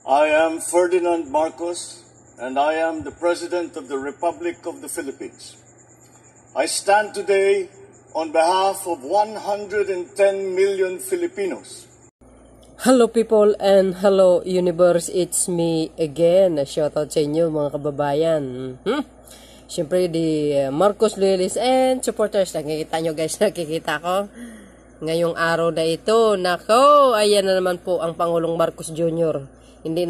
I am Ferdinand Marcos, and I am the President of the Republic of the Philippines. I stand today on behalf of 110 million Filipinos. Hello people and hello universe, it's me again. Shoutout sa inyo mga kababayan. Siyempre di Marcos Loyalists and supporters. Nakikita nyo guys, nakikita ko ngayong araw na ito. Nako, ayan na naman po ang Pangulong Marcos Jr. Hindi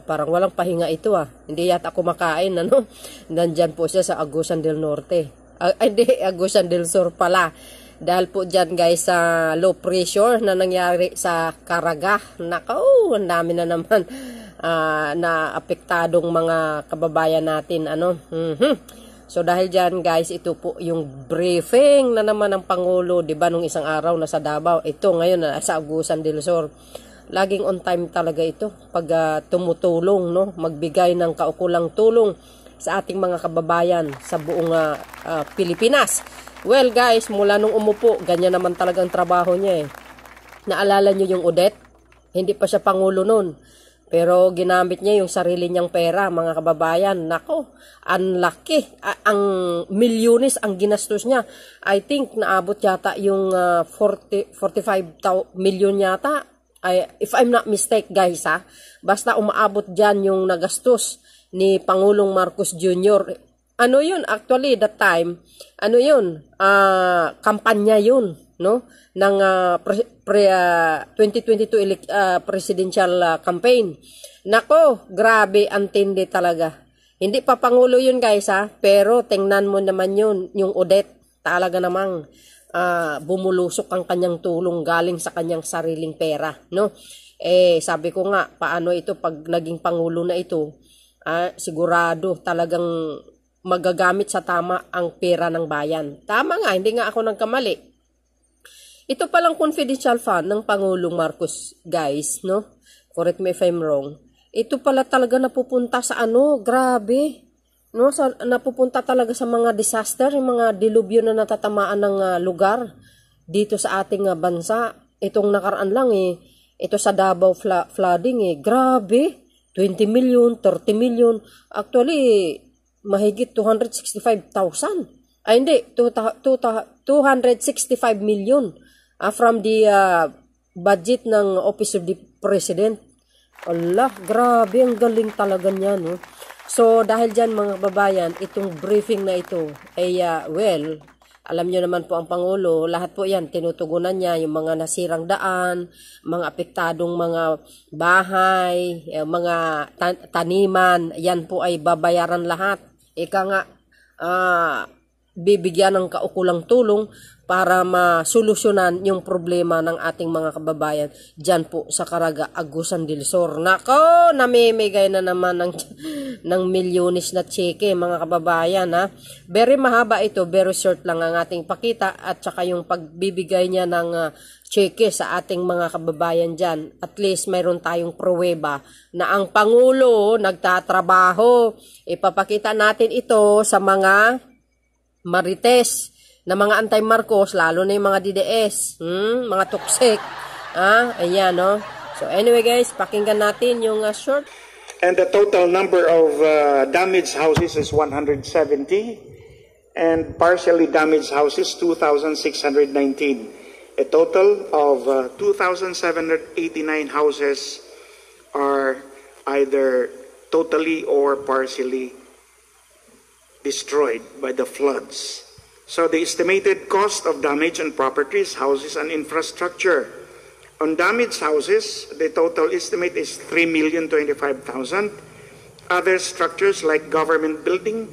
parang walang pahinga ito Hindi yata kumakain ano. Nandyan po siya sa Agusan del Norte. Hindi, Agusan del Sur pala. Dahil po dyan guys sa low pressure na nangyari sa Caraga. Nako, ang dami na naman na apektadong mga kababayan natin ano. So dahil dyan guys, ito po yung briefing na naman ng Pangulo, 'di ba, nung isang araw na sa Davao. Ito ngayon na sa Agusan del Sur. Laging on time talaga ito pag tumutulong, no, magbigay ng kaukulang tulong sa ating mga kababayan sa buong Pilipinas. Well guys, mula nung umupo, ganyan naman talagang trabaho niya Naalala niyo yung Odette? Hindi pa siya Pangulo noon. Pero ginamit niya yung sarili niyang pera, mga kababayan. Nako, ang laki. Ang milyones ang ginastos niya. I think naabot yata yung 45 million yata. If I'm not mistaken guys Basta umaabot dyan yung nagastos ni Pangulong Marcos Jr. Ano yun? Actually, that time, ano yun? Kampanya yun, no? Ng 2022 presidential campaign. Nako, grabe, antindi talaga. Hindi pa Pangulo yun guys pero tingnan mo naman yun, yung Odette, talaga namang bumulusok ang kanyang tulong galing sa kanyang sariling pera, no? Sabi ko nga, paano ito pag naging Pangulo na ito, sigurado talagang magagamit sa tama ang pera ng bayan. Tama nga, hindi nga ako nagkamali. Ito palang confidential fund ng Pangulong Marcos, guys, no? Correct me if I'm wrong. Ito pala talaga napupunta sa grabe. No, napupunta talaga sa mga disaster, yung mga dilubyo na natatamaan ng lugar dito sa ating bansa. Itong nakaraan lang ito sa Davao flooding grabe, 20 million, 30 million. Actually, mahigit 265,000. Hindi, 265 million from the budget ng Office of the President. Allah, grabe, ang galing talaga niya, no? So, dahil dyan mga babayan, itong briefing na ito, well, alam nyo naman po ang Pangulo, lahat po yan, tinutugunan niya yung mga nasirang daan, mga apektadong mga bahay, mga taniman, yan po ay babayaran lahat. Ika nga, bibigyan ng kaukulang tulong para masolusyonan yung problema ng ating mga kababayan dyan po sa Caraga, Agusan del Sur. Nako, namimigay na naman ng milyones na cheque mga kababayan Very mahaba ito, very short lang ang ating pakita at saka yung pagbibigay niya ng cheque sa ating mga kababayan dyan. At least mayroon tayong pruweba na ang Pangulo nagtatrabaho. Ipapakita natin ito sa mga marites na mga anti-Marcos, lalo na yung mga DDS, mga toxic. Ayan, no? So anyway guys, pakinggan natin yung short. And the total number of damaged houses is 170 and partially damaged houses 2,619. A total of 2,789 houses are either totally or partially destroyed by the floods. So the estimated cost of damage on properties, houses, and infrastructure. On damaged houses, the total estimate is 3,025,000. Other structures like government building,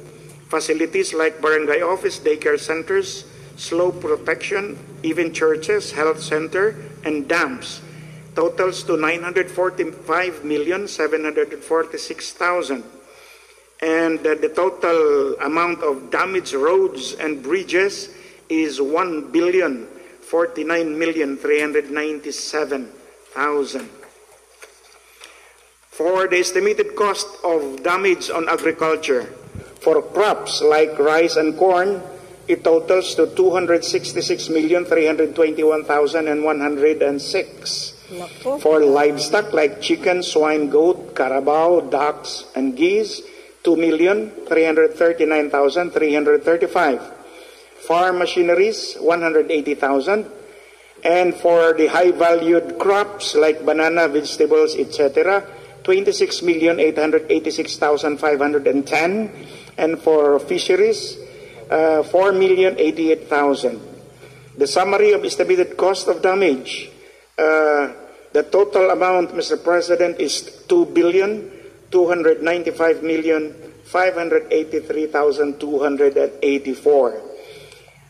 facilities like barangay office, daycare centers, slope protection, even churches, health center, and dams totals to 945,746,000. And the total amount of damaged roads and bridges is 1,049,397,000. For the estimated cost of damage on agriculture, for crops like rice and corn, it totals to 266,321,106. Nako. For livestock like chicken, swine, goat, carabao, ducks, and geese, 2,339,335. Farm machineries, 180,000. And for the high-valued crops like banana, vegetables, etc., 26,886,510. And for fisheries, 4,088,000. The summary of estimated cost of damage, the total amount, Mr. President, is 2,295,583,284.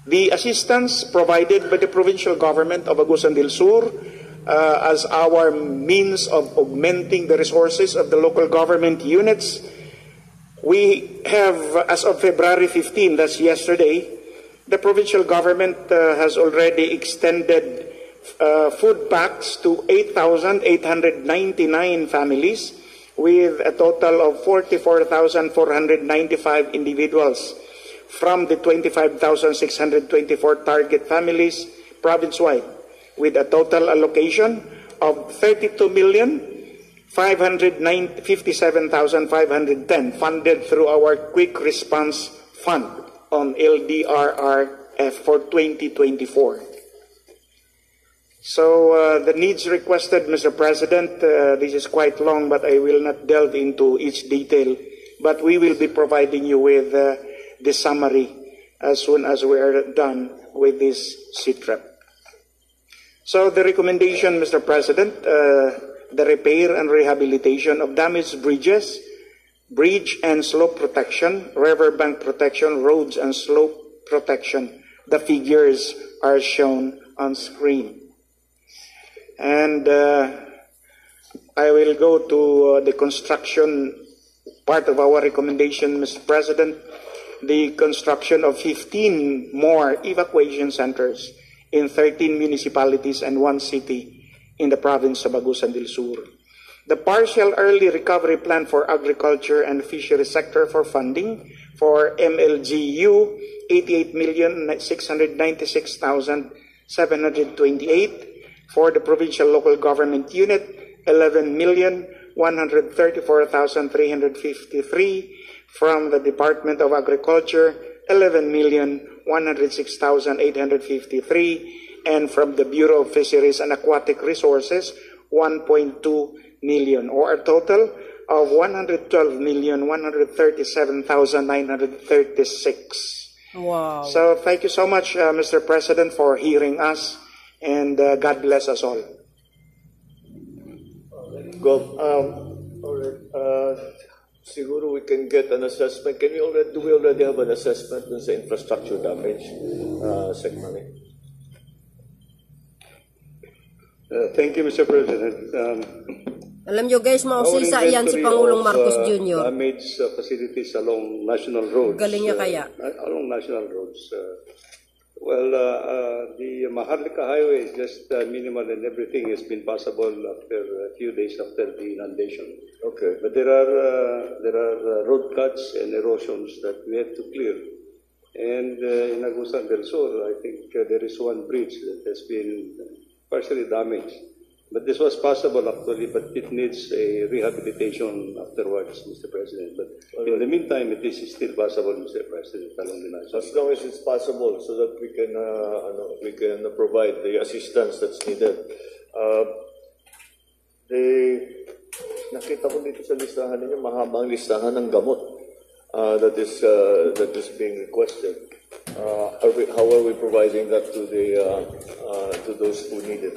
The assistance provided by the provincial government of Agusan del Sur as our means of augmenting the resources of the local government units, we have, as of February 15, that's yesterday, the provincial government has already extended food packs to 8,899 families with a total of 44,495 individuals from the 25,624 target families province-wide, with a total allocation of 32,557,510 funded through our Quick Response Fund on LDRRF for 2024. So the needs requested, Mr. President, this is quite long, but I will not delve into each detail. But we will be providing you with the summary as soon as we are done with this CITREP. So the recommendation, Mr. President, the repair and rehabilitation of damaged bridges, bridge and slope protection, riverbank protection, roads and slope protection. The figures are shown on screen. And I will go to the construction part of our recommendation, Mr. President, the construction of 15 more evacuation centers in 13 municipalities and 1 city in the province of Agusan del Sur. The partial early recovery plan for agriculture and fishery sector for funding for MLGU, 88,696,728. For the provincial local government unit, 11,134,353. From the Department of Agriculture, 11,106,853. And from the Bureau of Fisheries and Aquatic Resources, 1.2 million, or a total of 112,137,936. Wow. So thank you so much, Mr. President, for hearing us, and God bless us all. Siguro we can get an assessment. Do we already have an assessment dun sa infrastructure damage, Secretary? Thank you, Mr. President. Alam nyo guys, mausisa yan si Pangulong Marcos Jr. Damaged facilities along national roads. Galing niya kaya? Along national roads. The Maharlika Highway is just minimal, and everything has been possible after a few days after the inundation. Okay. But there are road cuts and erosions that we have to clear. And in Agusan del Sur, I think there is one bridge that has been partially damaged. But this was possible actually, but it needs a rehabilitation afterwards, Mr. President. But in the meantime, it is still possible, Mr. President, along the national. As long as it's possible, so that we can provide the assistance that's needed. Nakita ko dito sa listahan ninyo, mahabang listahan ng gamot that is being requested. How are we providing that to those who need it?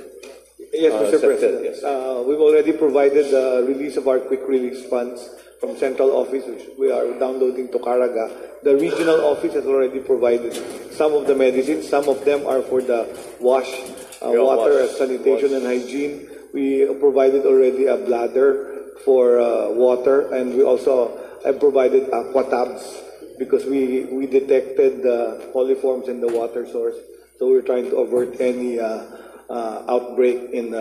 Yes, Mr. President. Yes. We've already provided the release of our quick release funds from central office, which we are downloading to Caraga. The regional office has already provided some of the medicines. Some of them are for the water, sanitation, and hygiene. We provided already a bladder for water, and we also have provided aquatabs because we detected coliforms in the water source. So we're trying to avert any outbreak in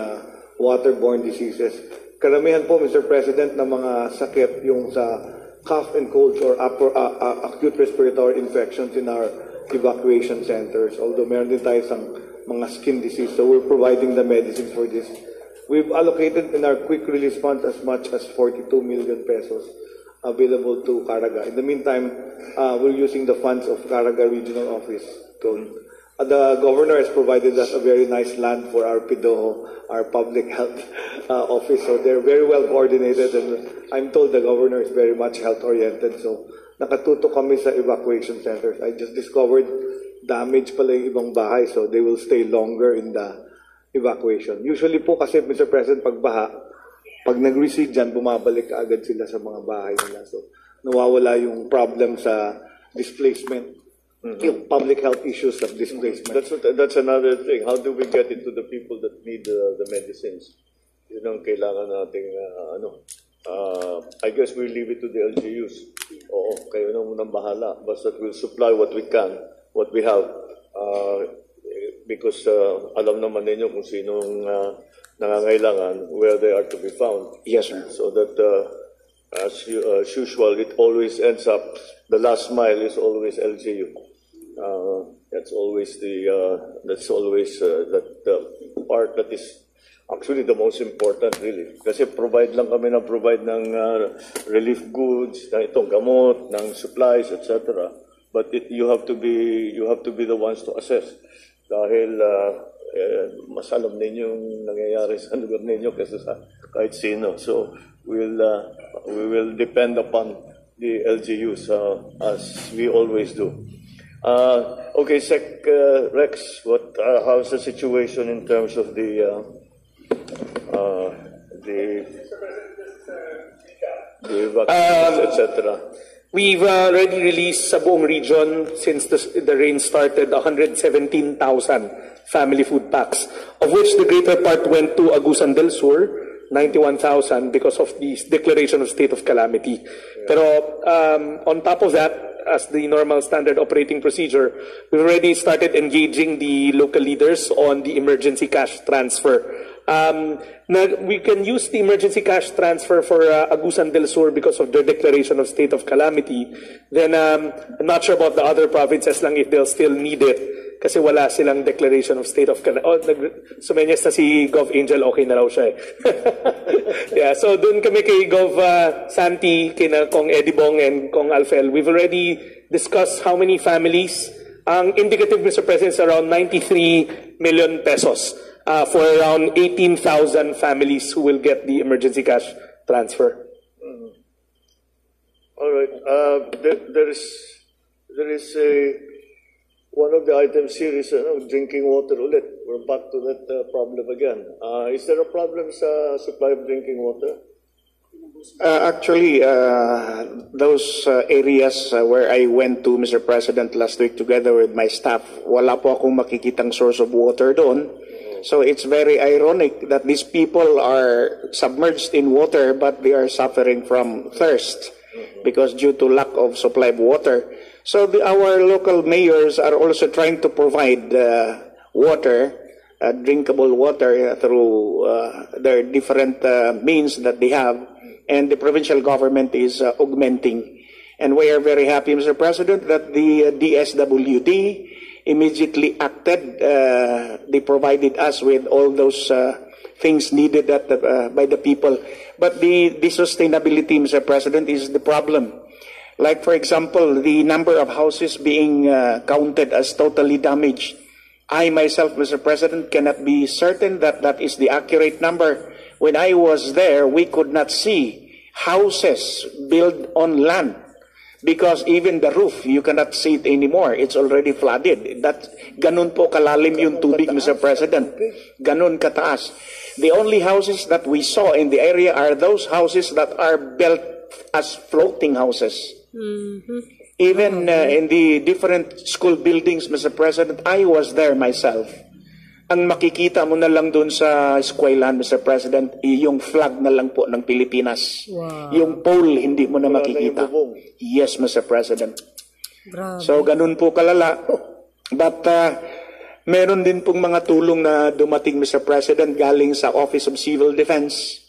waterborne diseases. Karamihan po, Mr. President, ng mga sakit yung sa cough and colds or acute respiratory infections in our evacuation centers. Although meron din tayo sa mga skin disease, so we're providing the medicines for this We've allocated in our quick release fund as much as 42 million pesos available to Caraga. In the meantime, we're using the funds of Caraga Regional Office. The governor has provided us a very nice land for our PIDOHO, our public health office. So they're very well coordinated, and I'm told the governor is very much health-oriented. So nakatuto kami sa evacuation centers. I just discovered damage pala yung ibang bahay, so they will stay longer in the evacuation. Usually po kasi, Mr. President, pag baha, pag nag-recede dyan, bumabalik agad sila sa mga bahay nila. So nawawala yung problem sa displacement. Yung public health issues of displacement. That's another thing. How do we get it to the people that need the medicines? Yun ang kailangan nating I guess we leave it to the LGUs. Oo, kayo na munang bahala. Basta we'll supply what we can, what we have. Because alam naman ninyo kung sinong nangangailangan, where they are to be found. Yes, sir. So that as usual, it always ends up, the last mile is always LGU. That's always the part that is actually the most important, really. Kasi provide ng relief goods, ng itong gamot, ng supplies, etc. But you have to be the ones to assess. Dahil mas alam ninyo yung nangyayari sa lugar ninyo kaysa sa kahit sino. So we will depend upon the LGUs as we always do. Okay, Sec Rex, how's the situation in terms of the vaccines, etc.? We've already released sa buong region since the rain started 117,000 family food packs, of which the greater part went to Agusan del Sur, 91,000 because of the declaration of state of calamity. Pero on top of that, as the normal standard operating procedure, we've already started engaging the local leaders on the emergency cash transfer. We can use the emergency cash transfer for Agusan del Sur because of their declaration of state of calamity. Then I'm not sure about the other provinces lang if they'll still need it kasi wala silang declaration of state of calamity. Sumenyas na si Gov Angel, okay na raw siya eh. Yeah, so dun kami kay Gov Santi, kina Kong Eddie Bong and Kong Alfel. We've already discussed how many families. Ang indicative, Mr. President, is around 93 million pesos for around 18,000 families who will get the emergency cash transfer. All right. There is one of the items here is drinking water ulit. We're back to that problem again. Is there a problem sa supply of drinking water? Actually, those areas where I went to, Mr. President, last week together with my staff, wala po akong makikitang source of water doon. So it's very ironic that these people are submerged in water, but they are suffering from thirst because due to lack of supply of water. So our local mayors are also trying to provide water, drinkable water through their different means that they have, and the provincial government is augmenting. And we are very happy, Mr. President, that the DSWD immediately acted. They provided us with all those things needed by the people. But the sustainability, Mr. President, is the problem. Like, for example, the number of houses being counted as totally damaged. I myself, Mr. President, cannot be certain that that is the accurate number. When I was there, we could not see houses built on land because even the roof, you cannot see it anymore. It's already flooded. Ganun po kalalim yung tubig, Mr. President. Ganun kataas. The only houses that we saw in the area are those houses that are built as floating houses. Even in the different school buildings, Mr. President, I was there myself. Ang makikita mo na lang doon sa eskwelahan, Mr. President, yung flag na lang po ng Pilipinas. Wow. Yung pole, hindi mo na makikita. Yes, Mr. President. Grabe. So, ganun po kalala. But meron din pong mga tulong na dumating, Mr. President, galing sa Office of Civil Defense.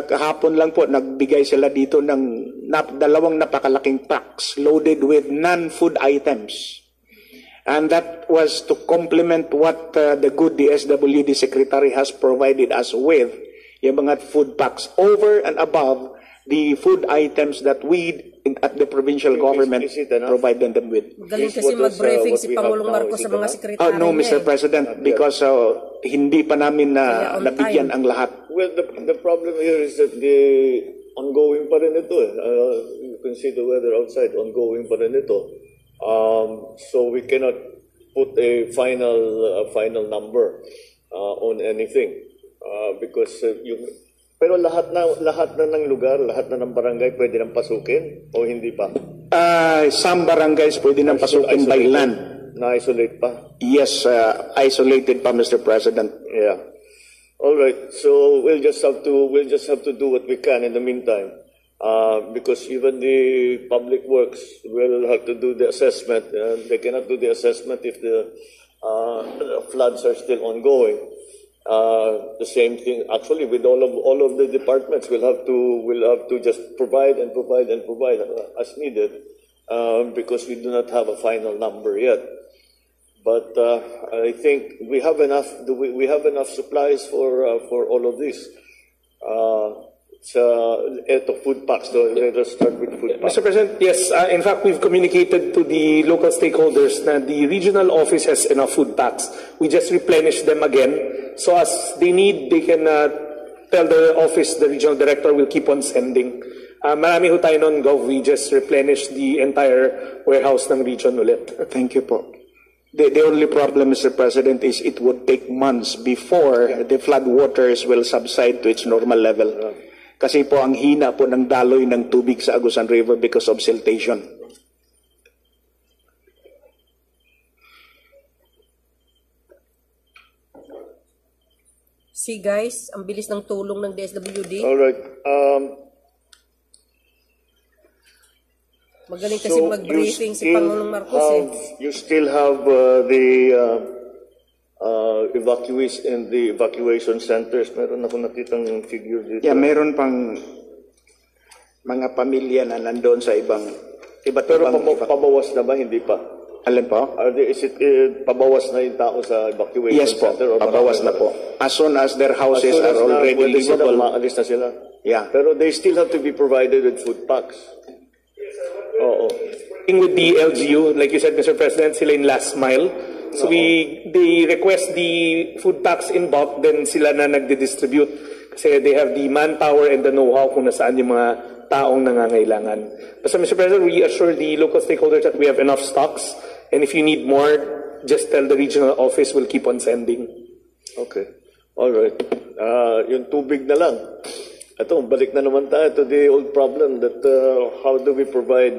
Kahapon lang po, nagbigay sila dito ng dalawang napakalaking trucks loaded with non-food items. And that was to complement what the good DSWD secretary has provided us with, yung mga food packs over and above the food items that we at the provincial government provided them with. Magaling kasi mag-briefing si Pangulong Marcos sa mga sekretary no, Mr. President, because hindi pa namin nabigyan ang lahat. Well, the problem here is that the ongoing pa rin ito. You can see the weather outside, ongoing pa rin ito. So we cannot put a final number on anything because pero lahat na ng lugar, lahat na ng barangay pwede nang pasukin o hindi pa? Some barangays pwede nang pasukin by land. Na-isolate pa? Yes, isolated pa, Mr. President. Yeah. All right. So we'll just have to do what we can in the meantime. Because even the public works will have to do the assessment. They cannot do the assessment if the floods are still ongoing. The same thing, actually, with all of the departments, we'll have to just provide as needed, because we do not have a final number yet. But I think we have enough. We have enough supplies for all of this. Food packs. So let us start with food packs. Mr. President, yes. In fact, we've communicated to the local stakeholders that the regional office has enough food packs. We just replenish them again. So as they need, they can tell the office, the regional director will keep on sending. Marami ho tayo nun, Gov. We just replenish the entire warehouse ng region ulit. Thank you po. The only problem, Mr. President, is it would take months before the flood waters will subside to its normal level. Kasi po ang hina po ng daloy ng tubig sa Agusan River because of siltation. See guys, ang bilis ng tulong ng DSWD. All right. Magaling kasi mag-briefing si Pangulong Marcos You still have the evacuees in the evacuation centers. Meron ako nakitang figure dito. Yeah, meron pang mga pamilya na nandoon sa iba't Pero ibang pabawas na ba? Hindi pa. Alin po? Is it pabawas na yung tao sa evacuation Yes po, center? Or pabawas na po. As soon as their houses are already livable. Maalis na sila. Yeah. Pero they still have to be provided with food packs. Oo. With the LGU, like you said, Mr. President, sila in last mile. So they request the food packs in bulk, then sila na nagdi-distribute. Kasi they have the manpower and the know-how kung nasaan yung mga taong nangangailangan. Basta, Mr. President, we assure the local stakeholders that we have enough stocks. And if you need more, just tell the regional office, we'll keep on sending. Okay. All right. Yung tubig na lang. Ito, balik na naman tayo to the old problem that how do we provide,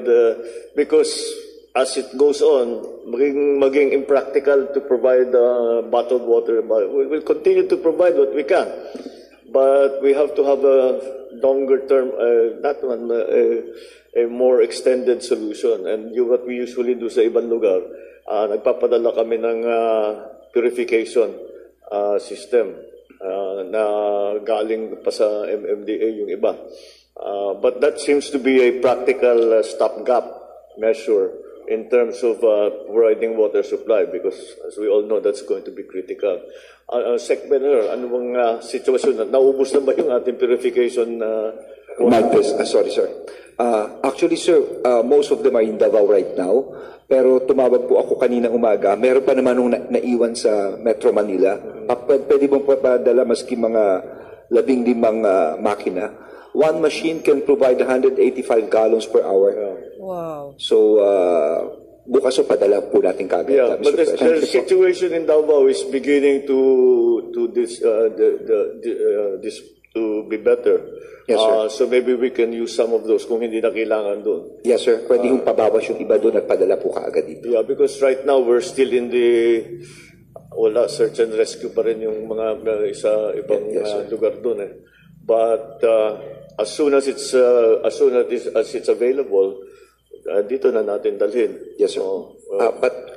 because as it goes on, maging impractical to provide bottled water. We will continue to provide what we can. But we have to have a longer term, a more extended solution. And what we usually do sa ibang lugar, nagpapadala kami ng purification system. Na galing pa sa MMDA yung iba. But that seems to be a practical stopgap measure in terms of providing water supply because as we all know, that's going to be critical. Sec. Benner, ano bang sitwasyon? Naubos na ba yung ating purification? Sorry, sir. Actually, sir, most of them are in Davao right now. Pero tumawag po ako kanina umaga. Meron pa naman nung naiwan sa Metro Manila. Pwede mong papadala maski mga 15 makina. One machine can provide 185 gallons per hour. Wow. So, bukas o padala po natin kagad. Yeah, but the situation in Davao is beginning to be better. Yes, sir. So maybe we can use some of those kung hindi na kailangan doon. Yes, sir. Pwede yung pabawas yung iba doon at padala po kaagad dito. Yeah, because right now we're still in the search and rescue pa rin yung mga isa ibang lugar doon eh. But as soon as it's available, dito na natin dalhin. Yes, sir.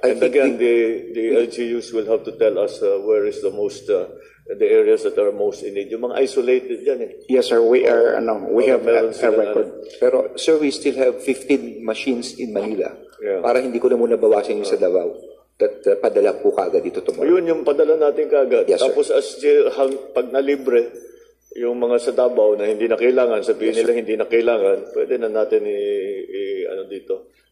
And again, the LGUs will have to tell us where is the most the areas that are most in need. Yung mga isolated dyan eh. Yes, sir. We have a record. Pero, sir, we still have 15 machines in Manila. Yeah. Para hindi ko na muna bawasan yung sa Davao. that padala po kaagad dito tomorrow. Yun yung padala natin kaagad. Yes, sir. Tapos pag nalibre, yung mga sa Davao na hindi na kailangan, sabihin nila hindi na kailangan, pwede na natin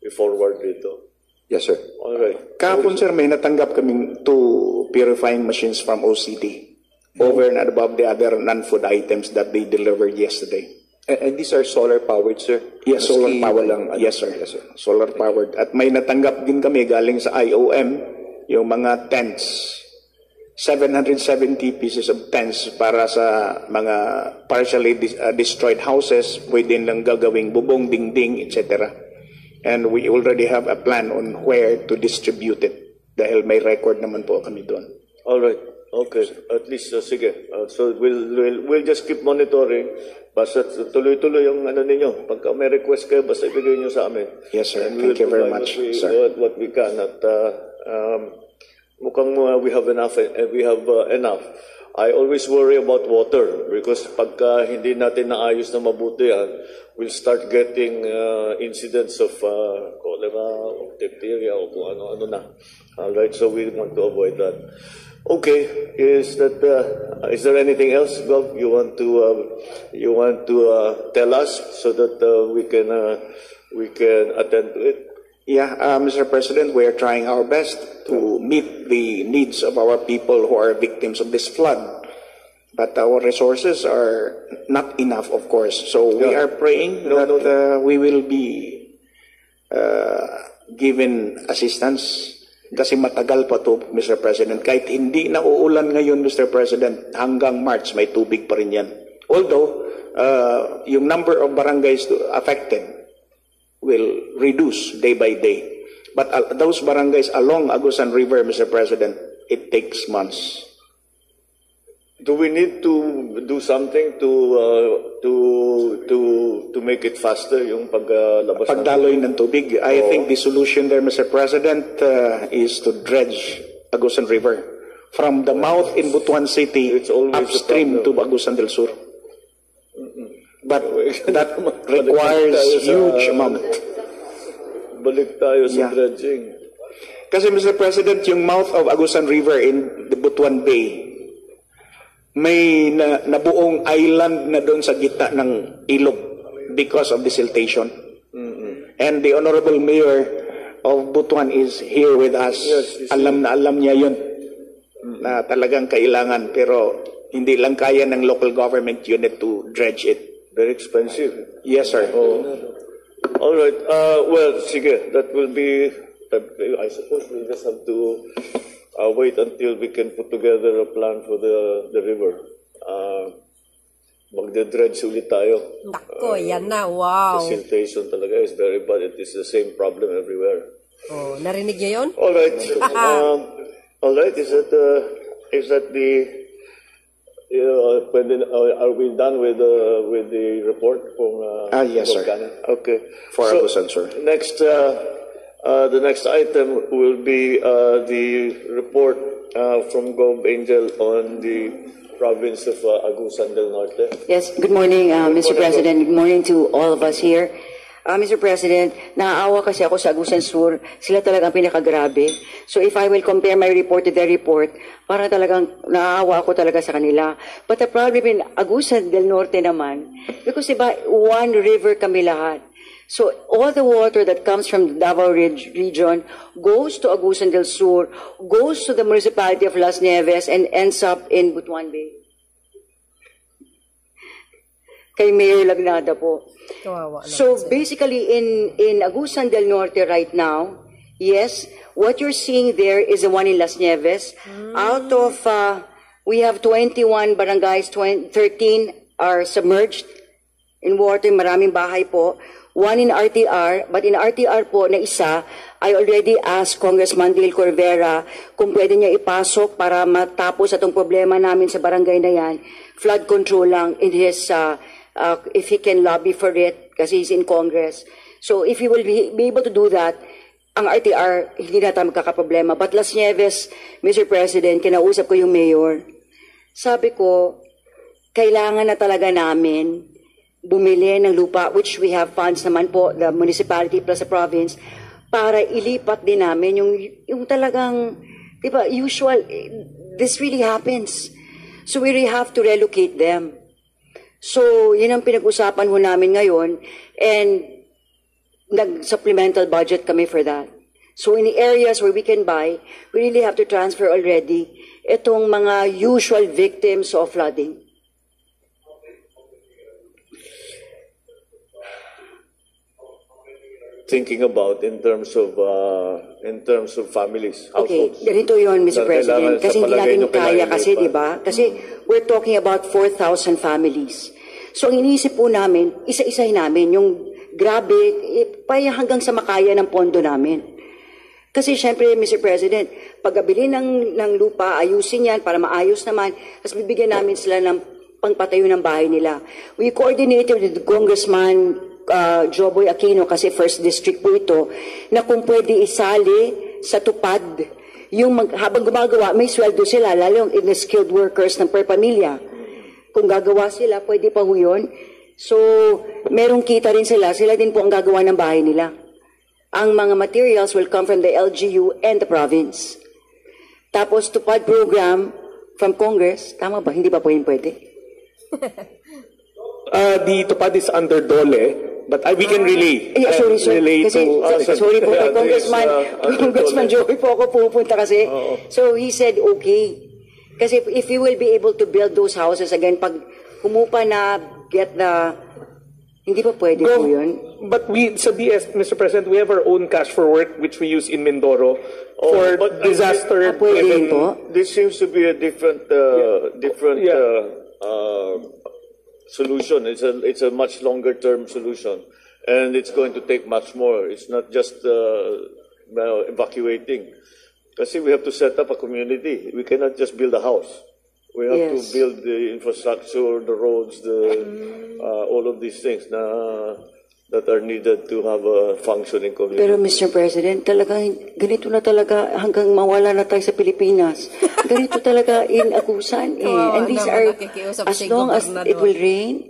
i-forward dito. Yes, sir. Alright. Kahapon, sir, may natanggap kaming 2 purifying machines from OCD over and above the other non-food items that they delivered yesterday. And these are solar-powered, sir? Yes, Maski solar powered. walang, Yes, sir. Yes, sir. Solar powered. At may natanggap din kami galing sa IOM, yung mga tents. 770 pieces of tents para sa mga partially destroyed houses, pwede lang gagawing bubong, dingding, etc. And we already have a plan on where to distribute it dahil may record naman po kami doon. Alright. Okay. At least, sige. So we'll just keep monitoring. Basta tuloy-tuloy yung ninyo. Pagka may request kayo, basta ibigay nyo sa amin. Yes, sir. And we Thank you will very provide much, what sir. what we can. At mukhang we have enough. Enough. I always worry about water because pagka hindi natin naayos na mabuti yan, we'll start getting incidents of cholera, of diphtheria, o kung ano-ano na. Alright, so we want to avoid that. Okay, is there anything else, Gov, you want to tell us so that we can attend to it? Yeah, Mr. President, we are trying our best to meet the needs of our people who are victims of this flood. But our resources are not enough, of course. So we are praying that we will be given assistance. Kasi matagal pa to, Mr. President. Kahit hindi na uulan ngayon, Mr. President, hanggang March, may tubig pa rin yan. Although, yung number of barangays affected will reduce day by day. But those barangays along Agusan River, Mr. President, it takes months. Do we need to do something to make it faster yung paglabas? Pagdaloy ng tubig. I think the solution there, Mr. President, is to dredge Agusan River from the mouth in Butuan City upstream to Agusan del Sur. But that requires huge amount. Balik tayo sa dredging. Kasi, Mr. President, yung mouth of Agusan River in the Butuan Bay, may nabuong island na doon sa gitna ng ilog because of the siltation. And the Honorable Mayor of Butuan is here with us. Yes, alam niya yun na talagang kailangan, pero hindi lang kaya ng local government unit to dredge it. Very expensive. Yes, sir. All right. Well, sige, that will be. I suppose we just have to wait until we can put together a plan for the river. Magde-dredge ulit tayo. Nako, yan na, wow. The siltation talaga is very bad. It is the same problem everywhere. Oh, narinig niyo yun? All right. All right. Is that the? Are we done with the report from? Yes, sir. Okay. For Agusan, sir. Next. The next item will be the report from Gov Angel on the province of Agusan del Norte. Yes, good morning, Mr. President. Good morning to all of us here. Mr. President, naaawa kasi ako sa Agusan Sur. Sila talagang pinakagrabe. So if I will compare my report to their report, para talagang naaawa ako talaga sa kanila. But the problem in Agusan del Norte naman, because diba, one river kami lahat. So all the water that comes from the Davao region goes to Agusan del Sur, goes to the municipality of Las Nieves, and ends up in Butuan Bay. Kay Mayor Lagnada po. So basically in Agusan del Norte right now, yes, what you're seeing there is the one in Las Nieves. Out of, we have 21 barangays, 13 are submerged in water, maraming bahay po. One in RTR, but in RTR po na isa, I already asked Congressman Dale Corvera kung pwede niya ipasok para matapos atong problema namin sa barangay na yan. Flood control lang in his, if he can lobby for it, kasi he's in Congress. So if he will be able to do that, ang RTR, hindi na tayo magkakaproblema. But Las Nieves, Mr. President, kinausap ko yung mayor. Sabi ko, kailangan na talaga namin bumili ng lupa, which we have funds naman po, the municipality plus the province, para ilipat din namin yung talagang, di ba, usual, this really happens. So we really have to relocate them. So, yun ang pinag-usapan ho namin ngayon, and nag-supplemental budget kami for that. So in the areas where we can buy, we really have to transfer already itong mga usual victims of flooding. Thinking about in terms of families, Okay, households. ganito yun, Mr. Na President. kailangan Kasi sa hindi palagay natin nyo kaya kailangan kasi, ilipat. di ba? Kasi we're talking about 4,000 families. So ang iniisip po namin, isa-isahin namin yung grabe, hanggang sa makaya ng pondo namin. Kasi syempre, Mr. President, pagkabili ng lupa, ayusin yan para maayos naman, tapos bibigyan namin sila ng pangpatayo ng bahay nila. We coordinated with Congressman Joboy Aquino, kasi first district po ito, na kung pwede isali sa tupad, yung habang gumagawa, may sweldo sila, lalo yung skilled workers ng per pamilya. Kung gagawa sila, pwede pa ho yun. So, merong kita rin sila din po ang gagawa ng bahay nila. Ang mga materials will come from the LGU and the province. Tapos, tupad program from Congress, tama ba? Hindi ba po yun pwede? The tupad is under DOLE, but we can relay. Sorry, sir. Relay Kasi, to, sorry po, yeah, Congressman Joey po ako pupunta kasi. So, he said, okay. Kasi if you will be able to build those houses again, pag humupa na, get the, hindi pa pwede po yun. But we, sa DS, Mr. President, we have our own cash for work, which we use in Mindoro for but disaster. Pwede rin po. This seems to be a different solution. It's a much longer term solution, and it's going to take much more. It's not just evacuating. Kasi we have to set up a community. We cannot just build a house. We have to build the infrastructure, the roads, all of these things that are needed to have a functioning community. Pero Mr. President, talagang ganito na talaga hanggang mawala na tayo sa Pilipinas. Ganito talaga in Agusan. And these are, as long as it will rain,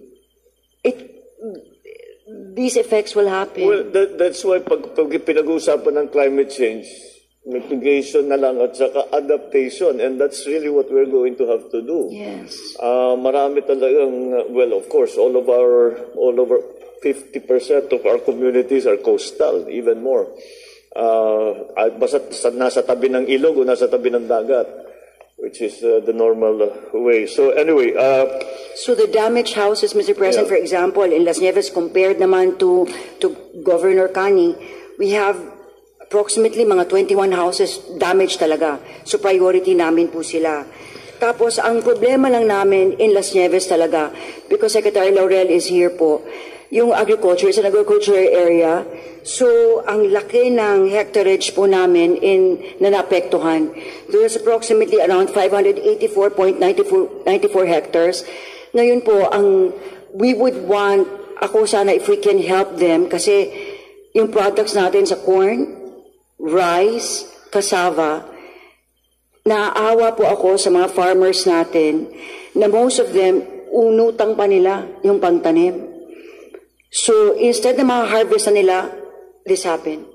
these effects will happen. Well, that's why pag pinag-uusapan ng climate change, mitigation na lang at saka adaptation, and that's really what we're going to have to do. Yes. Marami talagang, well, of course, all over 50% of our communities are coastal, even more. Basta nasa tabi ng ilog o nasa tabi ng dagat, which is the normal way. So anyway, so the damaged houses, Mr. President, for example, in Las Nieves, compared naman to Governor Kani, we have approximately mga 21 houses damaged talaga. So priority namin po sila. Tapos ang problema lang namin in Las Nieves talaga, because Secretary Laurel is here po, yung agriculture is an agriculture area. So ang laki ng hectarage po namin na naapektuhan. There's approximately around 584.94 hectares. Ngayon po, we would want, ako sana if we can help them, kasi yung products natin sa corn, rice, cassava, naaawa po ako sa mga farmers natin na most of them, unutang pa nila yung pangtanim. So, instead na makaharvest na nila, this happened.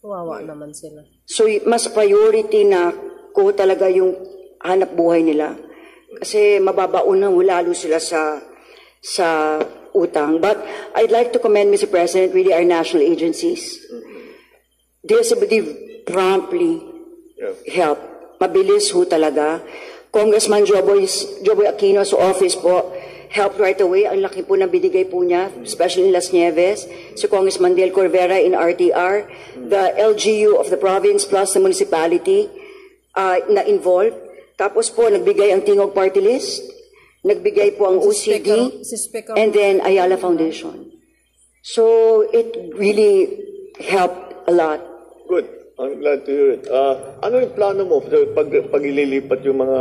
Wawa naman sila. So, mas priority na ko talaga yung hanap buhay nila. Kasi mababaon na lalo sila sa utang. But I'd like to commend, Mr. President, really our national agencies. DSWD promptly help. Mabilis ho talaga. Congressman Joboy Aquino's office po helped right away. Ang laki po ng binigay po niya, especially in Las Nieves. Si Congressman Del Corvera in RTR. The LGU of the province plus the municipality na involved. Tapos po, nagbigay ang Tingog Party List. Nagbigay po ang OCD. And then Ayala Foundation. So, it really helped a lot. good. I'm glad to hear it. Ano yung plano mo pag ililipat yung mga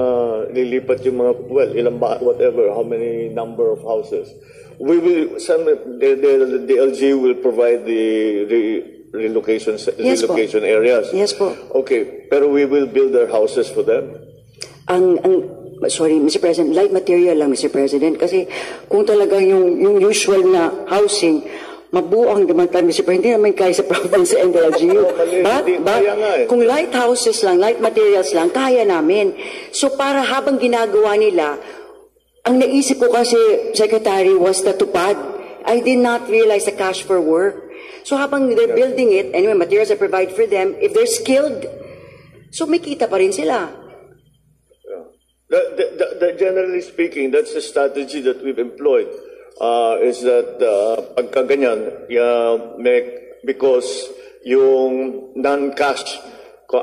well, ilang whatever, how many number of houses? We will the LG will provide the relocation areas. Yes po. Okay, pero we will build their houses for them. Sorry, Mr. President, light material lang, Mr. President, kasi kung talaga yung usual na housing, mabuo ang demand plan, Mr. President, hindi naman kaya sa province and LGU. But kung light houses lang, light materials lang, kaya namin. So para habang ginagawa nila, ang naisip ko kasi, Secretary, was the tupad. I did not realize the cash for work. So habang they're building it, anyway, materials I provide for them, if they're skilled, so may kita pa rin sila. Generally speaking, that's the strategy that we've employed. Is that pagka ganyan, because yung non-cash,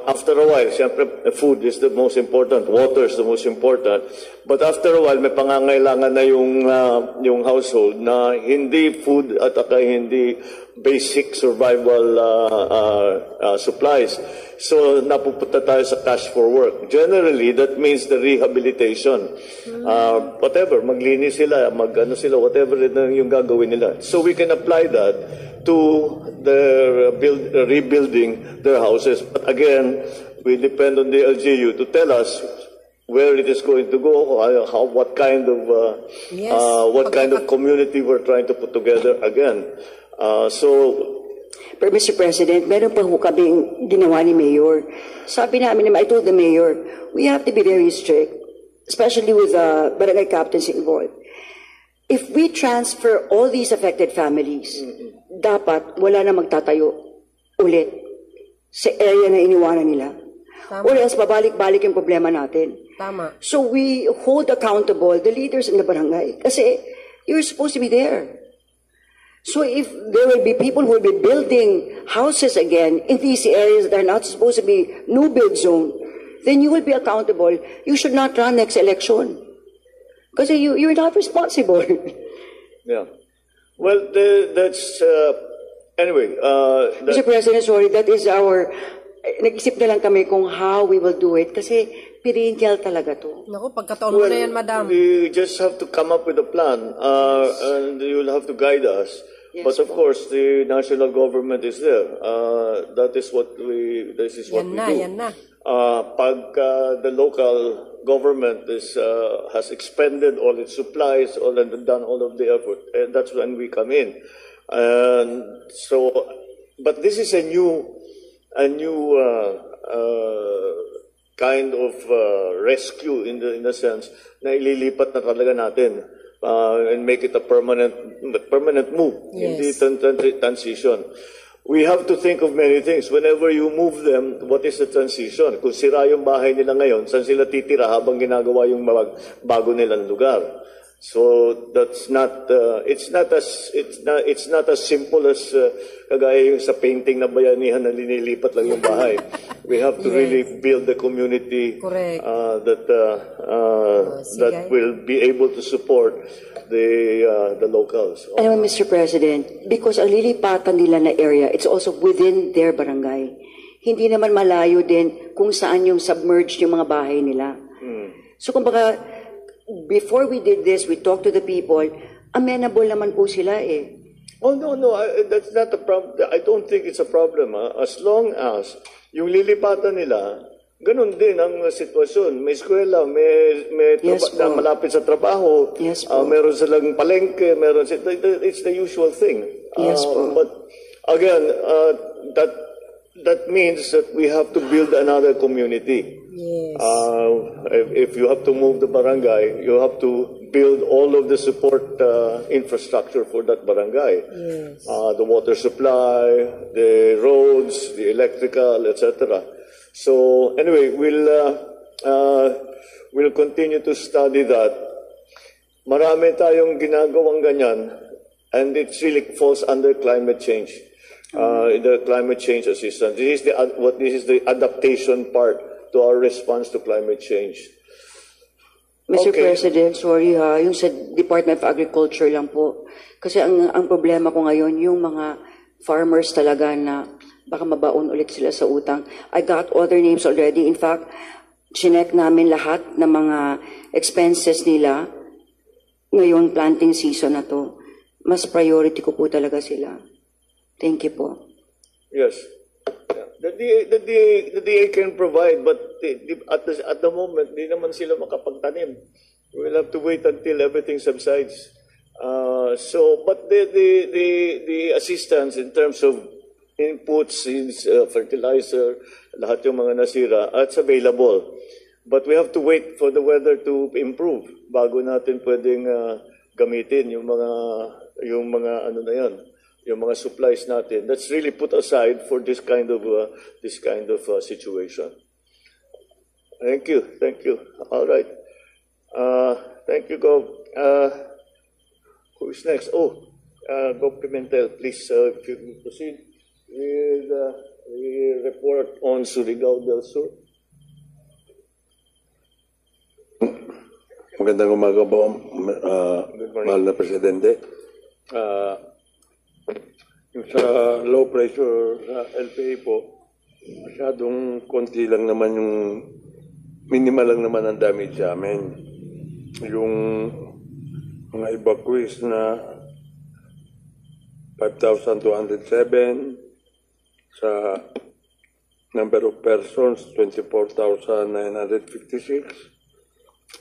after a while, siyempre, food is the most important, water is the most important, but after a while, may pangangailangan na yung household na hindi food at hindi basic survival supplies. So, napupunta tayo sa cash for work. Generally, that means the rehabilitation. Whatever, maglinis sila, whatever yung gagawin nila. So, we can apply that to their rebuilding their houses. But again, we depend on the LGU to tell us where it is going to go, what kind of community we're trying to put together again. Pero Mr. President, meron pa kaming ginawa ni Mayor. Sabi namin, I told the Mayor, we have to be very strict, especially with barangay captains involved. If we transfer all these affected families, dapat wala na magtatayo ulit sa area na iniwanan nila. Tama. Or else babalik-balik yung problema natin. Tama. So we hold accountable the leaders in the barangay. Kasi you're supposed to be there. So if there will be people who will be building houses again in these areas that are not supposed to be new build zone, then you will be accountable. You should not run next election. Because you're not responsible. Yeah. Well, that's... anyway... Mr. President, sorry, that is our... Nag-isip na lang kami kung how we will do it. Kasi perennial talaga to. Naku, pagkataon mo na yan, madam. We just have to come up with a plan. And you'll have to guide us. Yes, but of course, the national government is there. That is what we do. Yan na. Pag the local government has expended all its supplies, and done all of the effort, and that's when we come in. And so, but this is a new kind of rescue in the sense na ililipat na talaga natin. And make it a permanent move. Yes. In the transition. We have to think of many things. Whenever you move them, what is the transition? Kung sira yung bahay nila ngayon, saan sila titira habang ginagawa yung bago nilang lugar? So that's not it's not as simple as kagaya yung sa painting na bayanihan na linilipat lang yung bahay. We have to really build the community that will be able to support the locals. Anyway, Mr. President, because ang lilipatan nila na area, it's also within their barangay. Hindi naman malayo din kung saan yung submerged yung mga bahay nila. So kumbaga, before we did this, we talked to the people, amenable naman po sila eh. Oh, no, that's not a problem. I don't think it's a problem. As long as yung lilipatan nila, ganun din ang sitwasyon. May eskwela, may na malapit sa trabaho, meron silang palengke, it's the usual thing. Yes, but again, that means that we have to build another community. Yes. If you have to move the barangay, you have to build all of the support infrastructure for that barangay. Yes. The water supply, the roads, the electrical, etc. So anyway, we'll continue to study that. Marami tayong ginagawang ganyan, and it really falls under climate change. The climate change assistance. This is the adaptation part to our response to climate change. Mr. President, sorry yung sa Department of Agriculture lang po. Kasi ang problema ko ngayon, yung mga farmers talaga na baka mabaon ulit sila sa utang. I got all their names already. In fact, chinek namin lahat ng mga expenses nila ngayong planting season na to. Mas priority ko po talaga sila. Thank you po. Yes. The DA can provide, but at the moment, di naman sila makapagtanim. We'll have to wait until everything subsides. But the assistance in terms of inputs, fertilizer, lahat yung mga nasira, it's available. But we have to wait for the weather to improve bago natin pwedeng gamitin yung mga ano na yan, yung mga supplies natin. That's really put aside for this kind of situation. Thank you. All right. Thank you, Gov. Who's next? Gov Pimentel, please, if you can proceed with the report on Surigao del Sur. Magandang umaga po, mahal na Presidente. Yung sa low pressure sa LPA po, masyadong konti lang naman yung minimal lang naman ang damage sa amin. Yung mga evacuees na 5,207 sa number of persons, 24,956.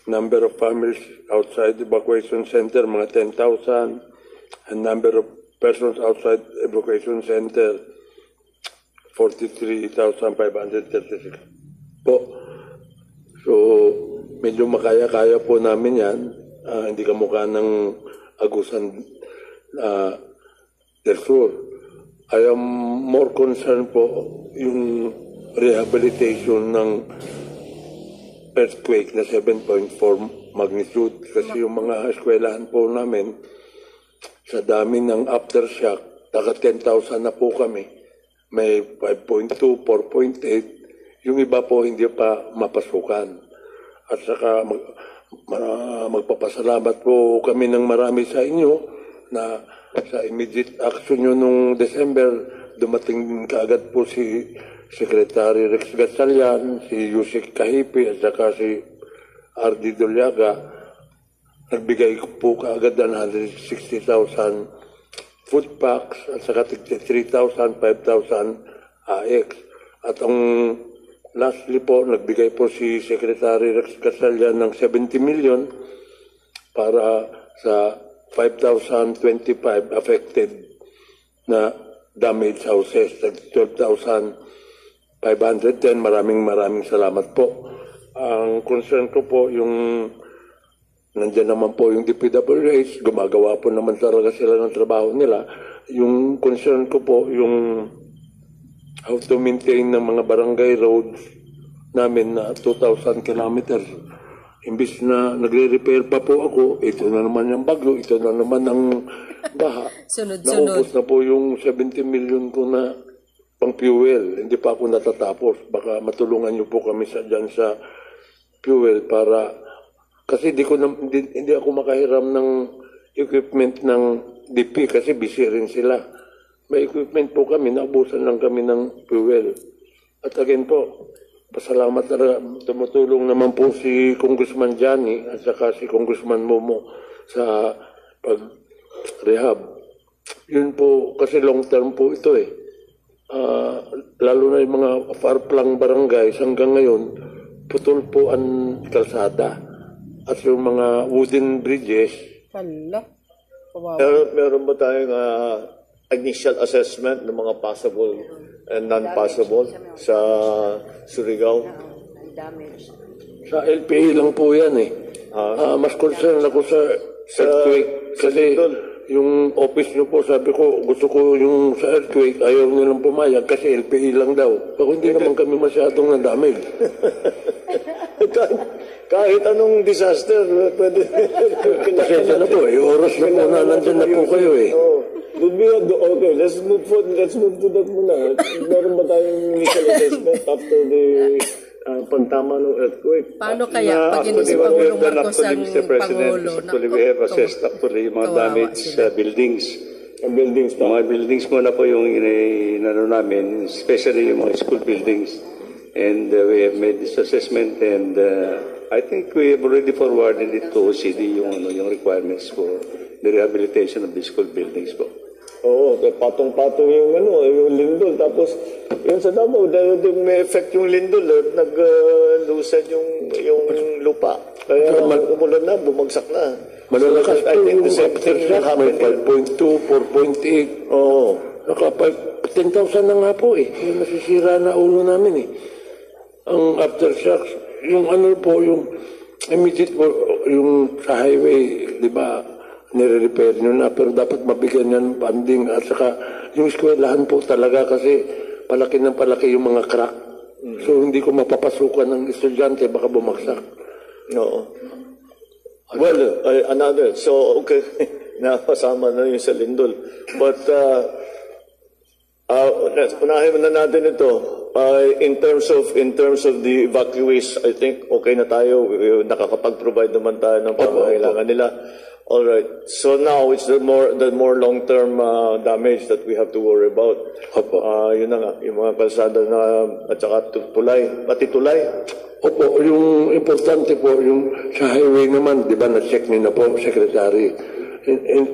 Number of families outside evacuation center, mga 10,000. And number of persons outside evacuation center, 43,536 po. So, medyo makaya-kaya po namin yan. Hindi kamukha ng Agusan del Sur. I am more concerned po yung rehabilitation ng earthquake na 7.4 magnitude kasi yung mga eskwelahan po namin sa dami ng aftershock, taga 10,000 na po kami. May 5.2, 4.8, yung iba po hindi pa mapasukan. At saka magpapasalamat po kami ng marami sa inyo na sa immediate action nyo nung December, dumating kaagad po si Secretary Rex Gatchalian, si Yusek Kahipi, at saka si R.D. Doliaga. Nagbigay po kaagad ng 160,000 food packs at saka 3,000, 5,000 AX. At ang lastly po, nagbigay po si Secretary Rex Gatchalian ng 70 million para sa 5,025 affected na damaged houses, 12,510. Maraming salamat po. Ang concern ko po yung nandiyan naman po yung DPWH, gumagawa po naman talaga sila ng trabaho nila. Yung concern ko po yung how to maintain ng mga barangay roads namin na 2,000 kilometers. Imbis na nagre-repair pa po ako, ito na naman yung bagyo, ito na naman ang baha. Naubos na po yung 70 million ko na pang fuel. Hindi pa ako natatapos. Baka matulungan niyo po kami dyan sa fuel para kasi hindi ako makahiram ng equipment ng DP kasi busy rin sila. May equipment po kami, naubusan lang kami ng fuel. At again po, pasalamat na tumutulong naman po si Congressman Johnny at saka si Congressman Momo sa pag-rehab. Yun po, kasi long term po ito eh. Lalo na yung mga far-flung barangays hanggang ngayon, putol po ang kalsada. At yung mga wooden bridges. Meron ba tayong initial assessment ng mga possible and non-possible sa Surigao? Sa LPA lang po yan eh. Mas concerned ako sa earthquake kasi yung office nyo po, sabi ko, gusto ko yung sa earthquake, ayaw nilang pumayag kasi LPA lang daw. Pero hindi naman kami masyadong nadamage. Kahit anong disaster, pwede. Pasensya na po, oras na po na nandyan na po kayo eh. Okay, let's move to that muna. Meron ba tayong initial assessment after the pagtama ng earthquake? Paano kaya pag inisip Pangulong Marcos ang Pangulo? Actually, we have assessed actually mga damaged buildings. Mga buildings muna po yung inano namin, especially yung mga school buildings. And we have made this assessment and I think we have already forwarded it to OCD yung requirements for the rehabilitation of the school buildings po. Oo, patong-patong yung lindol. Tapos, yun sa Davao, dahil may effect yung lindol, nag-loosen yung lupa. Kaya umulan na, bumagsak na. Malalakas I think the same thing will happen. May 5.2, 4.8. Oo. Naka 10,000 na nga po eh. Yung nasisira na ulo namin eh. Ang aftershocks, yung ano po, yung immediate po, yung sa highway, di ba, nire-repair nyo na, pero dapat mabigyan yan funding at saka yung eskwelahan po talaga kasi palaki ng palaki yung mga crack. So hindi ko mapapasukan ng estudyante, baka bumagsak. No. Well, another. So, okay. Napasama na yung sa Lindol. But, unahin na natin ito. In terms of the evacuees, I think okay na tayo. Nakakapag-provide naman tayo ng pangangailangan nila. All right. So now it's the more long-term damage that we have to worry about. Yun na nga, yung mga kalsada na at saka tulay, pati tulay. Opo, yung importante po, yung sa highway naman, di ba, na-check nyo na po, Secretary.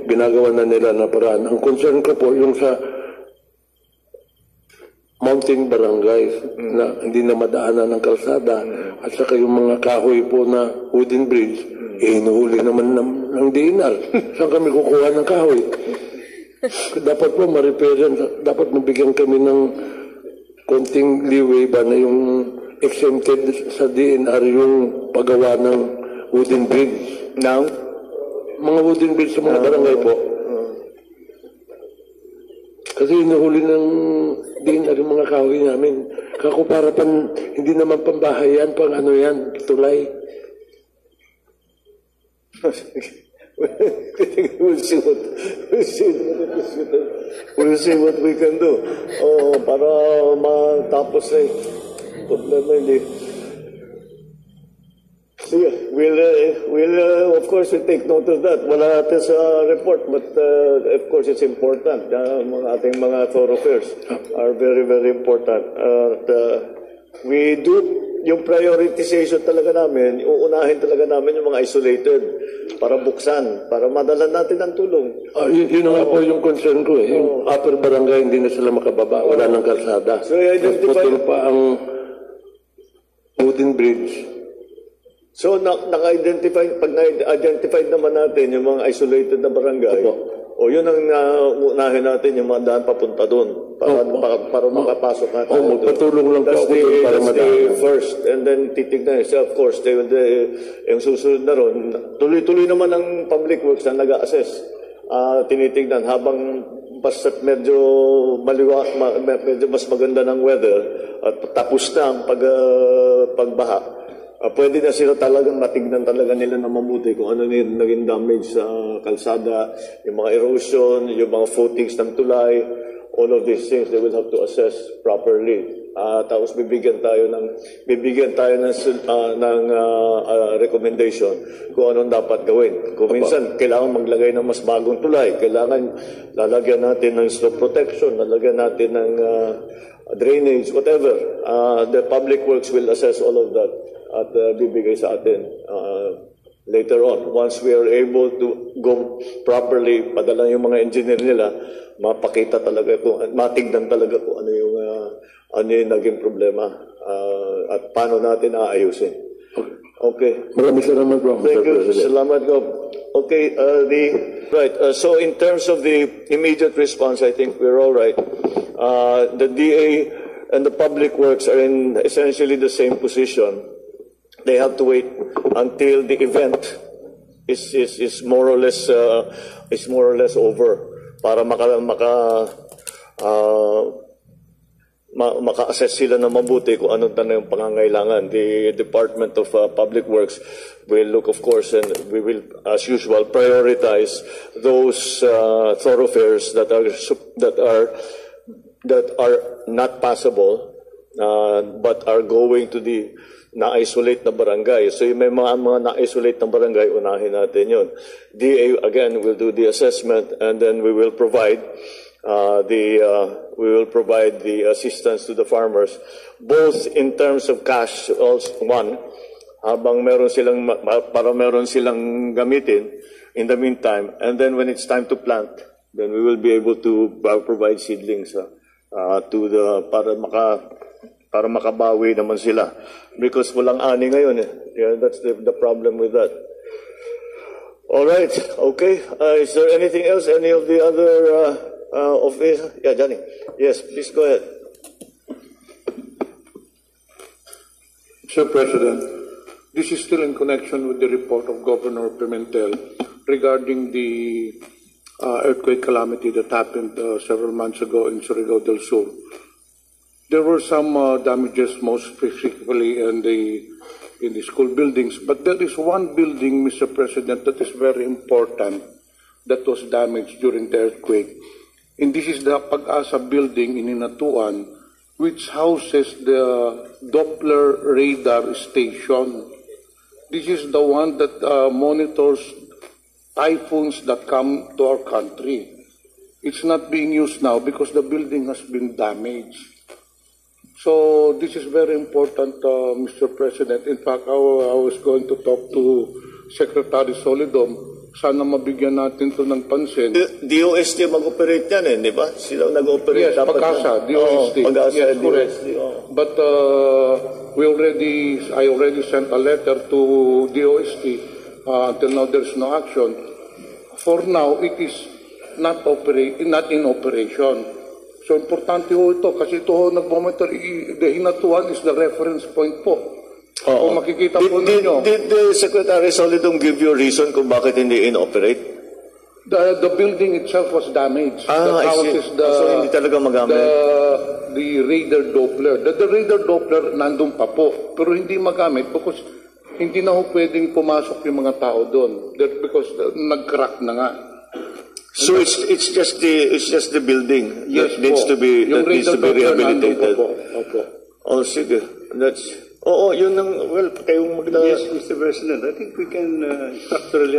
Ginagawa na nila na paraan. Ang concern ko po, yung sa mountain barangays na hindi na madaanan ng kalsada at saka yung mga kahoy po na wooden bridge, hinuhuli naman ng DNR. Saan kami kukuha ng kahoy? Dapat po ma-repair yan. Dapat mabigyan kami ng konting leeway ba na yung exempted sa DNR yung paggawa ng wooden bridge. Now? Mga wooden bridge sa mga barangay po. Kasi hinuhuli ng DNR yung mga kahoy namin. Kako para hindi naman pambahay yan, pang ano yan, tulay. We'll see what we can do. Para matapos na problema hindi. Sige, we'll of course we'll take note of that. Wala natin sa report, but of course it's important. Ating mga thoroughfares are very, very important. We do yung prioritization talaga namin, uunahin talaga namin yung mga isolated para buksan, para madala natin ang tulong. Yun nga po yung concern ko eh. Yung upper barangay, hindi na sila makababa, wala ng kalsada. So, putol pa ang wooden bridge. So, naka-identify, pag na-identified naman natin yung mga isolated na barangay, yun ang unahin natin yung mga daan papunta doon para makapasok natin. Magpatulong lang po ako doon para madaan. First, and then titignan. So, of course, yung susunod na ron, tuloy-tuloy naman ang public works na nag-a-assess. Tinitignan habang basta't medyo medyo mas maganda ng weather at tapos na ang pagbaha. Pwede na sila talagang matignan talaga nila na mabuti kung ano naging damage sa kalsada, yung mga erosion, yung mga footings ng tulay, all of these things they will have to assess properly. Tapos bibigyan tayo ng recommendation kung anong dapat gawin. Kung minsan kailangan maglagay ng mas bagong tulay, kailangan lalagyan natin ng slope protection, lalagyan natin ng drainage, whatever. The public works will assess all of that at bibigay sa atin later on. Once we are able to go properly, padala yung mga engineer nila, mapakita talaga matignan talaga kung ano yung naging problema at paano natin aayusin. Okay. Maraming salamat po. Thank you. Salamat po. Okay, so in terms of the immediate response, I think we're all right. The DA and the public works are in essentially the same position. They have to wait until the event is more or less over para maka-assess sila na mabuti kung anong yung pangangailangan. The Department of Public Works will look, of course, and we will, as usual, prioritize those thoroughfares that are not passable, but are going to the na-isolate na barangay. So yung may mga na-isolate na barangay, unahin natin yun. DA, again, will do the assessment and then we will provide the assistance to the farmers, both in terms of cash, also one, habang meron silang gamitin in the meantime, and then when it's time to plant, then we will be able to provide seedlings para makabawi naman sila. Because walang ani ngayon. Yeah, that's the problem with that. All right. Okay. Is there anything else? Any of the other officers? Yeah, Johnny. Yes, please go ahead. Mr. President, this is still in connection with the report of Governor Pimentel regarding the earthquake calamity that happened several months ago in Surigao del Sur. There were some damages, most specifically in the school buildings, but there is one building, Mr. President, that is very important that was damaged during the earthquake. And this is the Pag-asa building in Hinatuan, which houses the Doppler radar station. This is the one that monitors typhoons that come to our country. It's not being used now because the building has been damaged. So this is very important, Mr. President. In fact, I was going to talk to Secretary Solidom. Sana mabigyan natin to ng pansin. DOST mag-operate yan di ba? Sila nag-operate. Yes, Pag-asa, DOST. Pag-asa, yes, correct. But I already sent a letter to DOST. Until now, there's no action. For now, it is not in operation. So, importante ho ito kasi ito ho nag-monitor. The Hinatuan is the reference point po. Kung makikita po ninyo. Did the Secretary Solidum give you a reason kung bakit hindi in-operate? The building itself was damaged. I see. So, hindi talaga magamit. The radar Doppler. The radar Doppler nandun pa po. Pero hindi magamit because hindi na ho pwedeng pumasok yung mga tao doon. Because nag-crack na nga. So it's just the building yes, that needs to be rehabilitated. Opo. Oh, sige. Yun ang kayong Yes, Mr. President, I think we can structurally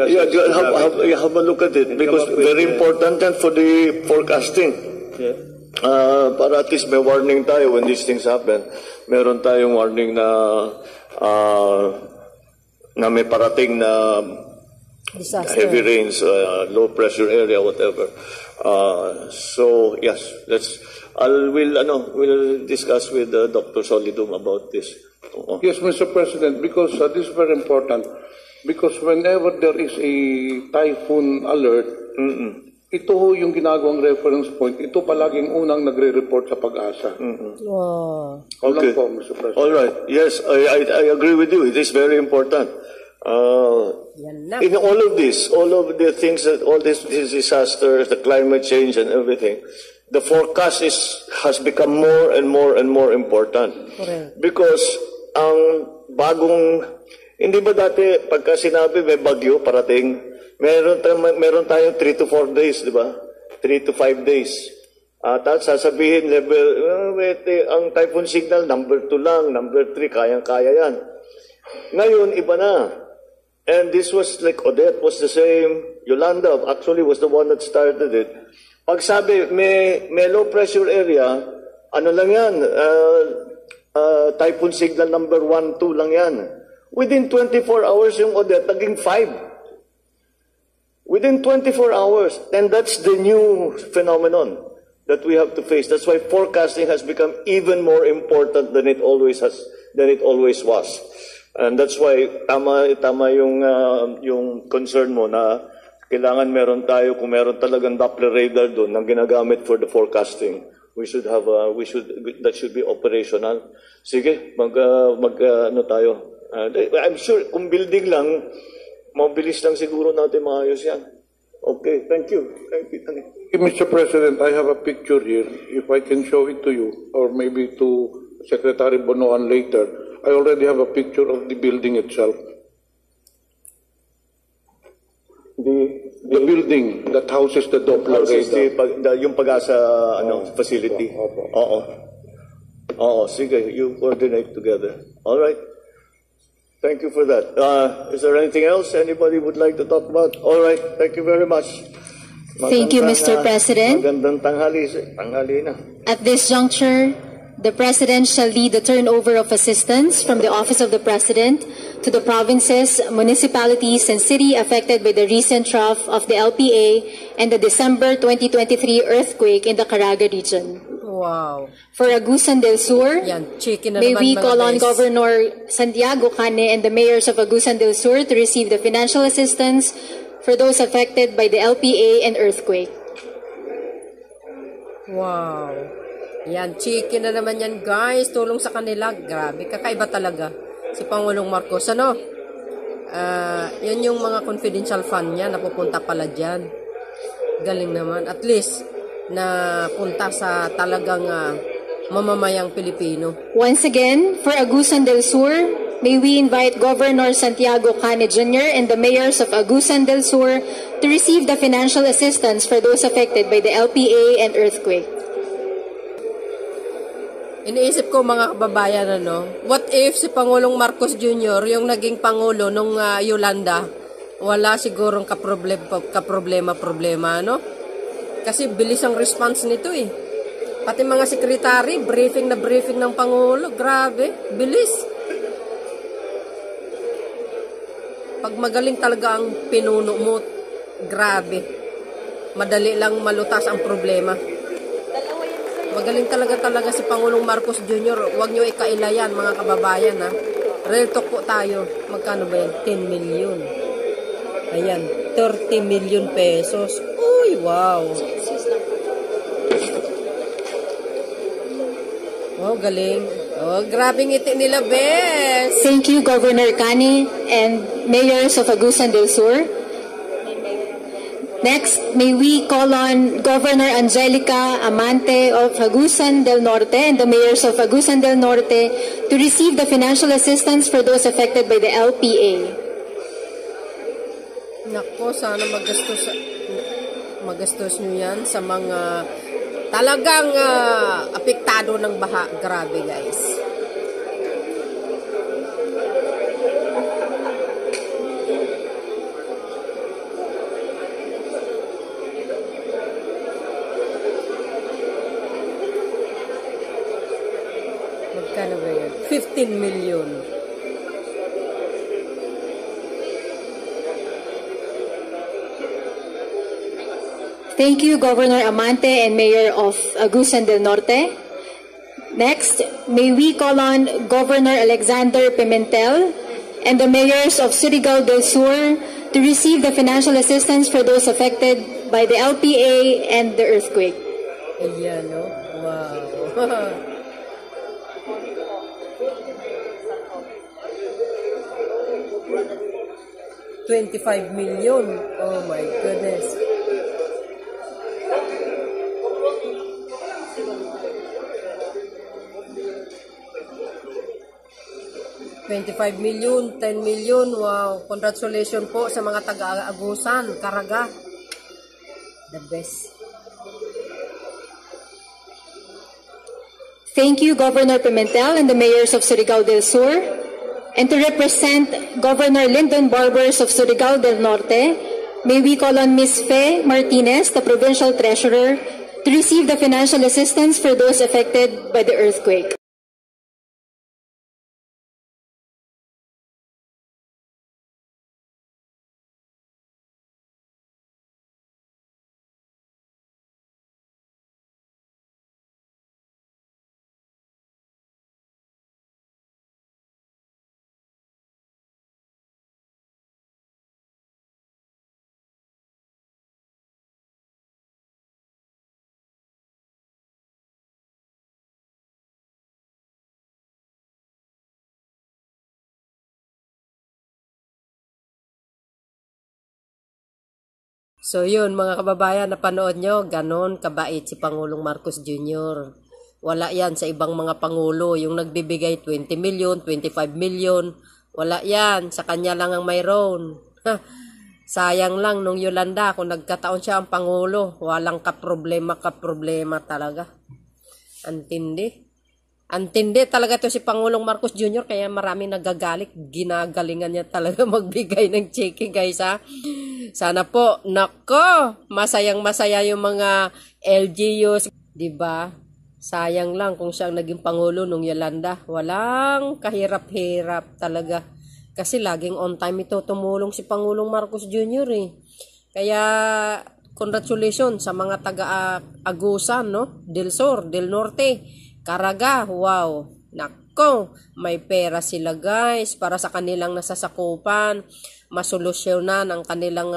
have a look at it because very important and for the forecasting. Yeah. Para at least may warning tayo when these things happen. Meron tayong warning na may parating na disaster. Heavy rains, low pressure area, whatever. So yes, we'll discuss with Dr. Solidum about this. Yes, Mr. President, because this is very important. Because whenever there is a typhoon alert, ito ho yung ginagawang reference point. Ito palaging unang nagre-report sa Pag-asa. Wow. Okay. Po, Mr. President. All right. Yes, I agree with you. It is very important. In all of the things all these disasters, the climate change and everything, the forecast has become more and more and more important. Correct. Because ang bagong, hindi ba dati pagka sinabi may bagyo parating, meron tayong 3 to 4 days, di ba? 3 to 5 days. Tapos sasabihin level, ang typhoon signal number 2 lang, number 3 kayang-kaya yan. Ngayon iba na. And this was like Odette was the same. Yolanda actually was the one that started it. Pag sabi, may low pressure area, ano lang yan, typhoon signal number 1, 2 lang yan. Within 24 hours yung Odette, naging 5. Within 24 hours. And that's the new phenomenon that we have to face. That's why forecasting has become even more important than it always was. And that's why tama yung concern mo na kailangan meron tayo kung meron talagang Doppler radar doon na ginagamit for the forecasting. That should be operational. Sige, ano tayo. I'm sure kung building lang, mabilis lang siguro natin maayos yan. Okay, thank you. Mr. President, I have a picture here. If I can show it to you or maybe to Secretary Bonoan later. I already have a picture of the building itself. The building that houses the Doppler radar. Yung Pag-asa facility. Oo, sige, you coordinate together. All right. Thank you for that. Is there anything else anybody would like to talk about? All right, thank you very much. Thank you, Mr. President. Magandang tanghali na. At this juncture, the President shall lead the turnover of assistance from the Office of the President to the provinces, municipalities, and city affected by the recent trough of the LPA and the December 2023 earthquake in the Caraga region. Wow. For Agusan del Sur, may we call on Governor Santiago Cane and the mayors of Agusan del Sur to receive the financial assistance for those affected by the LPA and earthquake. Wow. Yan, chicken na naman yan, guys. Tulong sa kanila. Grabe, kakaiba talaga si Pangulong Marcos. Ano? Yan yung mga confidential fund niya, napupunta pala dyan. Galing naman. At least, na punta sa talagang mamamayang Pilipino. Once again, for Agusan del Sur, may we invite Governor Santiago Cane Jr. and the mayors of Agusan del Sur to receive the financial assistance for those affected by the LPA and earthquake. Iniisip ko mga kababayan, ano, what if si Pangulong Marcos Jr. yung naging Pangulo nung Yolanda, wala sigurong kaproblema, ano? Kasi bilis ang response nito eh. Pati mga sekretary, briefing ng Pangulo, grabe, bilis. Pag magaling talaga ang pinuno mo, grabe. Madali lang malutas ang problema. Magaling talaga si Pangulong Marcos Jr. Huwag nyo ikailayan mga kababayan ha. Real talk po tayo. Magkano ba yan? 10 million. Ayan, 30 million pesos. Uy, wow. Oh, galing. Oh, grabe ngiti nila, bes. Thank you, Governor Cane and mayors of Agusan del Sur. Next, may we call on Governor Angelica Amante of Agusan del Norte and the mayors of Agusan del Norte to receive the financial assistance for those affected by the LPA. Nako, sana magastos nyo yan sa mga talagang apektado ng baha. Grabe, guys. Magkano ba yan? 15 million. Thank you, Governor Amante and Mayor of Agusan del Norte. Next, may we call on Governor Alexander Pimentel and the mayors of Surigao del Sur to receive the financial assistance for those affected by the LPA and the earthquake. Ayan, no? Wow. 25 million. Oh my goodness. $25 million, 10 million. Wow. Congratulations po sa mga taga-Agusan, Caraga. The best. Thank you, Governor Pimentel and the mayors of Surigao del Sur. And to represent Governor Lyndon Barbers of Surigao del Norte, may we call on Ms. Fe Martinez, the Provincial Treasurer, to receive the financial assistance for those affected by the earthquake. So yun mga kababayan, napanood nyo, ganon kabait si Pangulong Marcos Jr. Wala yan sa ibang mga pangulo, yung nagbibigay 20 million, 25 million, wala yan, sa kanya lang ang mayroon. Sayang lang nung Yolanda, kung nagkataon siya ang pangulo, walang kaproblema talaga. Antindi. Antindi talaga to si Pangulong Marcos Jr. Kaya maraming nagagalit, ginagalingan niya talaga magbigay ng cheque, guys ha. Sana po, nako, masayang-masaya yung mga LGUs, diba? Sayang lang kung siyang naging pangulo nung Yolanda. Walang kahirap-hirap talaga. Kasi laging on time ito tumulong si Pangulong Marcos Jr. Kaya, congratulations sa mga taga-Agusan, no? Del Sur, Del Norte, Caraga, wow. Nako, may pera sila guys para sa kanilang nasasakupan, masolusyonan ang kanilang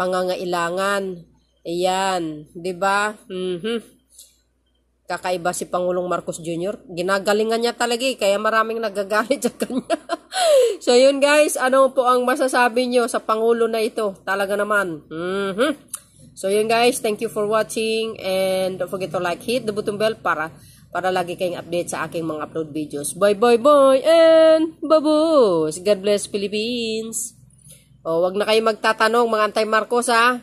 pangangailangan. Ayan, 'di ba? Kakaiba si Pangulong Marcos Jr. Ginagalingan niya talaga kaya maraming nagagalit sa kanya. So yun guys, ano po ang masasabi nyo sa Pangulo na ito? Talaga naman. So yun guys, thank you for watching and don't forget to like, hit the button bell para lagi kayong update sa aking mga upload videos. Bye and babos. God bless Philippines. O wag na kayo magtatanong mga anti-Marcos ha.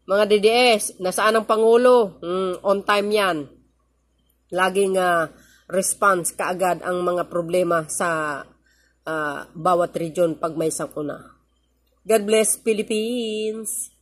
Mga DDS, nasaan ang Pangulo? On time yan. Laging response kaagad ang mga problema sa bawat region pag may sakuna. God bless Philippines!